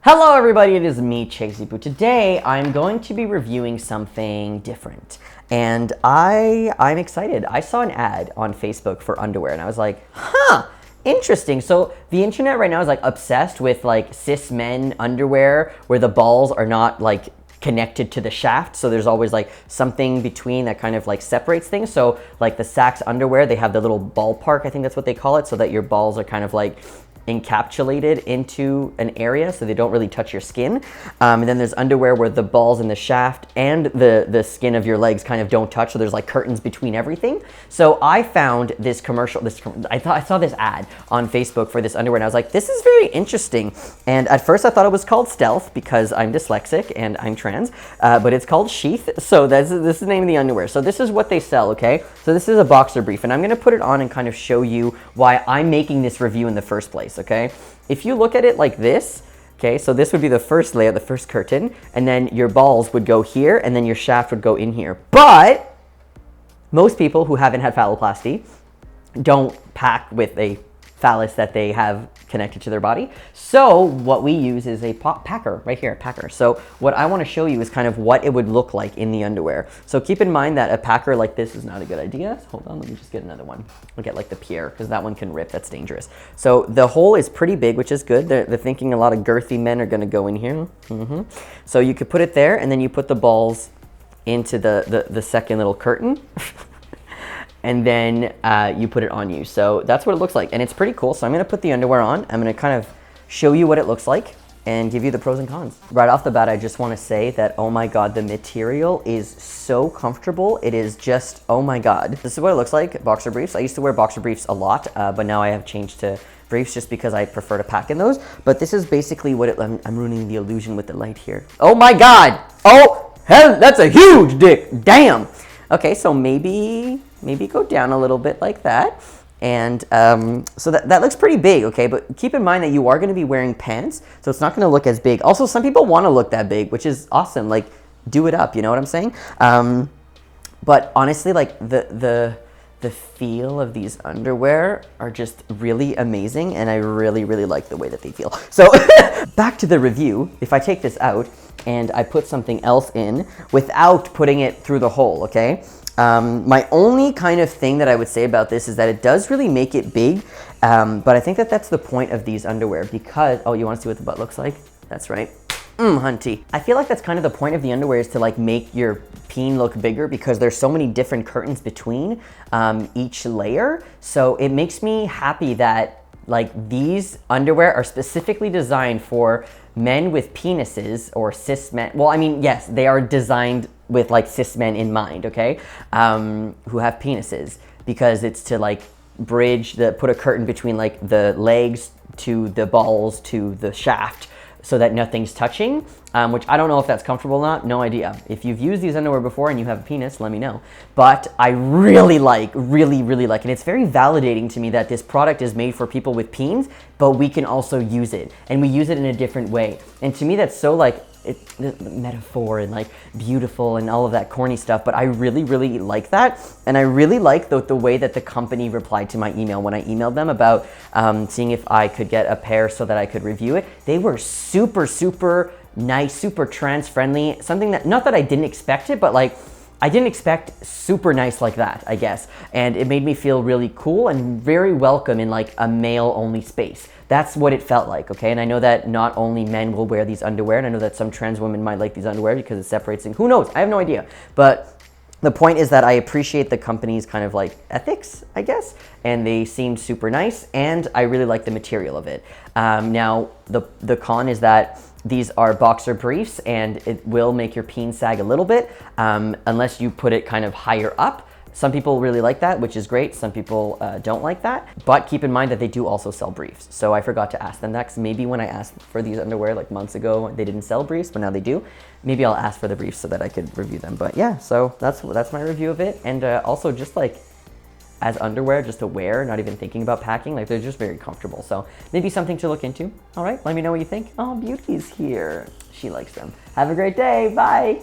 Hello everybody, it is me, Chasey Boo. Today I'm going to be reviewing something different and I'm excited. I saw an ad on Facebook for underwear and I was like, huh, interesting. So the internet right now is like obsessed with like cis men underwear where the balls are not like connected to the shaft, so there's always like something between that kind of like separates things. So like the Saxx underwear, they have the little ballpark, I think that's what they call it, so that your balls are kind of like encapsulated into an area so they don't really touch your skin. And then there's underwear where the balls and the shaft and the skin of your legs kind of don't touch, so there's like curtains between everything. So I found this commercial, I saw this ad on Facebook for this underwear and I was like, this is very interesting. And at first I thought it was called Stealth because I'm dyslexic and I'm trans, but it's called Sheath. So this is the name of the underwear. So this is what they sell, okay? So this is a boxer brief and I'm gonna put it on and kind of show you why I'm making this review in the first place. Okay, if you look at it like this, okay, so this would be the first layer, the first curtain, and then your balls would go here and then your shaft would go in here. But most people who haven't had phalloplasty don't pack with a phallus that they have connected to their body. So what we use is a packer right here, packer. So what I want to show you is kind of what it would look like in the underwear. So keep in mind that a packer like this is not a good idea. Hold on, let me just get another one. I'll get like the Pierre because that one can rip, that's dangerous. So the hole is pretty big, which is good. They're thinking a lot of girthy men are gonna go in here. So you could put it there and then you put the balls into the second little curtain. And then you put it on you. So that's what it looks like. And it's pretty cool. So I'm gonna put the underwear on. I'm gonna kind of show you what it looks like and give you the pros and cons. Right off the bat, I just wanna say that, oh my God, the material is so comfortable. It is just, oh my God. This is what it looks like, boxer briefs. I used to wear boxer briefs a lot, but now I have changed to briefs just because I prefer to pack in those. But this is basically what I'm ruining the illusion with the light here. Oh my God, oh, hell, that's a huge dick, damn. Okay, so maybe go down a little bit like that. And so that looks pretty big, okay? But keep in mind that you are gonna be wearing pants, so it's not gonna look as big. Also, some people wanna look that big, which is awesome. Like, do it up, you know what I'm saying? But honestly, like the feel of these underwear are just really amazing, and I really, really like the way that they feel. So back to the review. If I take this out and I put something else in without putting it through the hole, okay? My only kind of thing that I would say about this is that it does really make it big, but I think that that's the point of these underwear because, oh, you want to see what the butt looks like? That's right. Hunty. I feel like that's kind of the point of the underwear is to like make your peen look bigger because there's so many different curtains between each layer. So it makes me happy that like these underwear are specifically designed for men with penises or cis men. Well, I mean, yes, they are designed with like cis men in mind, okay? Who have penises because it's to like bridge put a curtain between like the legs to the balls to the shaft so that nothing's touching, which I don't know if that's comfortable or not, no idea. If you've used these underwear before and you have a penis, let me know. But I really like, really like, and it's very validating to me that this product is made for people with peens, but we can also use it, and we use it in a different way. And to me, that's so like, metaphor and like beautiful and all of that corny stuff, but I really like that. And I really like the way that the company replied to my email when I emailed them about seeing if I could get a pair so that I could review it. They were super nice, super trans friendly, something that, not that I didn't expect it, but like I didn't expect super nice like that, I guess. And it made me feel really cool and very welcome in like a male only space. That's what it felt like, okay? And I know that not only men will wear these underwear, and I know that some trans women might like these underwear because it separates things. Who knows? I have no idea. But the point is that I appreciate the company's kind of like ethics, I guess, and they seemed super nice, and I really like the material of it. Now, the con is that these are boxer briefs, and it will make your peen sag a little bit unless you put it kind of higher up. Some people really like that, which is great. Some people don't like that. But keep in mind that they do also sell briefs. So I forgot to ask them that, 'cause maybe when I asked for these underwear like months ago, they didn't sell briefs, but now they do. Maybe I'll ask for the briefs so that I could review them. But yeah, so that's my review of it. And also just like as underwear, just to wear, not even thinking about packing, like they're just very comfortable. So maybe something to look into. All right, let me know what you think. Oh, Beauty's here. She likes them. Have a great day. Bye.